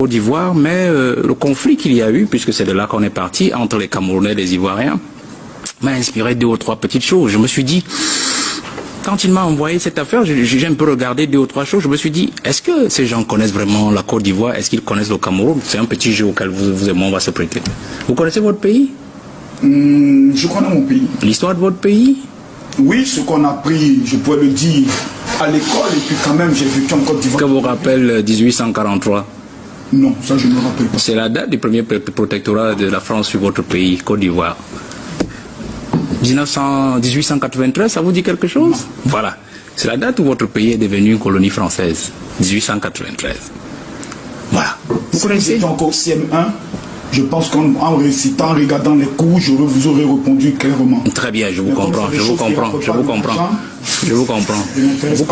Côte d'Ivoire, mais le conflit qu'il y a eu, puisque c'est de là qu'on est parti, entre les Camerounais et les Ivoiriens, m'a inspiré 2 ou 3 petites choses. Je me suis dit, quand il m'a envoyé cette affaire, j'ai un peu regardé 2 ou 3 choses, je me suis dit, est-ce que ces gens connaissent vraiment la Côte d'Ivoire? Est-ce qu'ils connaissent le Cameroun? C'est un petit jeu auquel vous et moi on va se prêter. Vous connaissez votre pays? Je connais mon pays. L'histoire de votre pays? Oui, ce qu'on a appris, je pourrais le dire, à l'école, et puis quand même, j'ai vécu en Côte d'Ivoire. Que vous rappelle 1843? Non, ça je ne me rappelle pas. C'est la date du premier protectorat de la France sur votre pays, Côte d'Ivoire. 1893, ça vous dit quelque chose? Non. Voilà. C'est la date où votre pays est devenu une colonie française. 1893. Voilà. Vous connaissez? J'étais encore CM1. Je pense qu'en récitant, en regardant les cours, je vous aurais répondu clairement. Très bien, je vous comprends, je vous comprends. Vous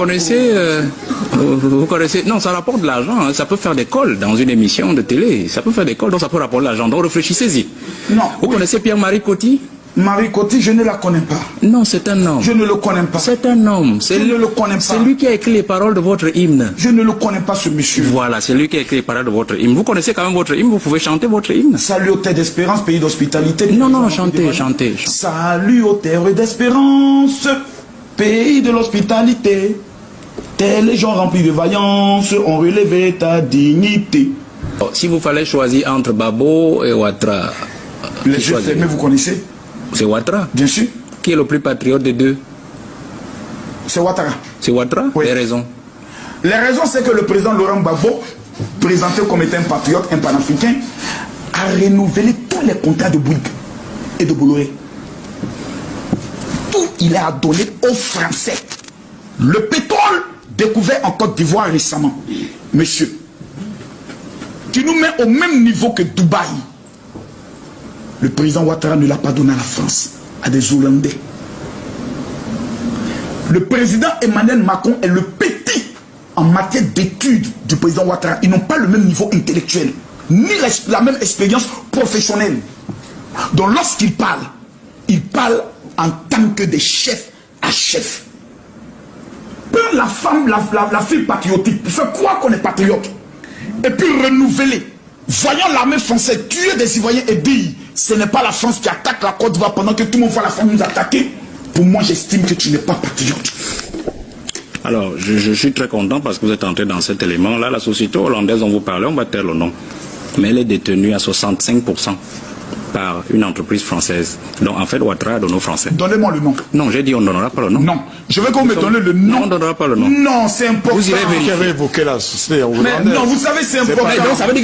connaissez, non, ça rapporte de l'argent, hein, ça peut faire des calls dans une émission de télé, ça peut faire des calls, donc ça peut rapporter de l'argent, donc réfléchissez-y. Non. Vous connaissez Pierre-Marie Coty? Marie Coty, je ne la connais pas. Non, c'est un homme. Je ne le connais pas. C'est un homme. Je ne le connais pas. C'est lui qui a écrit les paroles de votre hymne. Je ne le connais pas, ce monsieur. Voilà, c'est lui qui a écrit les paroles de votre hymne. Vous connaissez quand même votre hymne, vous pouvez chanter votre hymne. Salut aux terres d'espérance, pays d'hospitalité. Non, chantez. Salut aux terres d'espérance, pays de l'hospitalité. Tels les gens remplis de vaillance ont relevé ta dignité. Si vous fallait choisir entre Babo et Ouattara. Les yeux fermés, vous connaissez? C'est Ouattara. Bien sûr. Qui est le plus patriote des deux? C'est Ouattara. C'est Ouattara? Oui. Les raisons? Les raisons, c'est que le président Laurent Gbagbo, présenté comme étant un patriote, un panafricain, a renouvelé tous les contrats de Bouygues et de Bolloré. Tout il a donné aux Français. Le pétrole découvert en Côte d'Ivoire récemment, monsieur, qui nous met au même niveau que Dubaï. Le président Ouattara ne l'a pas donné à la France, à des Hollandais. Le président Emmanuel Macron est le petit en matière d'études du président Ouattara. Ils n'ont pas le même niveau intellectuel, ni la même expérience professionnelle. Donc lorsqu'il parle en tant que des chefs à chef. La femme, la fille patriotique, fait croire qu'on est patriote. Et puis renouveler. Voyons l'armée française tuer des Ivoiriens et dire ce n'est pas la France qui attaque la Côte d'Ivoire pendant que tout le monde voit la France nous attaquer. Pour moi, j'estime que tu n'es pas patriote. Alors, je suis très content parce que vous êtes entré dans cet élément. Là, la société hollandaise dont vous parlez, on va taire le nom. Mais elle est détenue à 65% par une entreprise française. Donc, en fait, Ouattara donne aux Français. Donnez-moi le nom. Non, j'ai dit on ne donnera pas le nom. Non. Je veux qu'on me donne le nom. Non, on ne donnera pas le nom. Non, c'est important. Vous irez vérifier. Qui avait évoqué la société hollandaise. Mais non, vous savez, c'est important.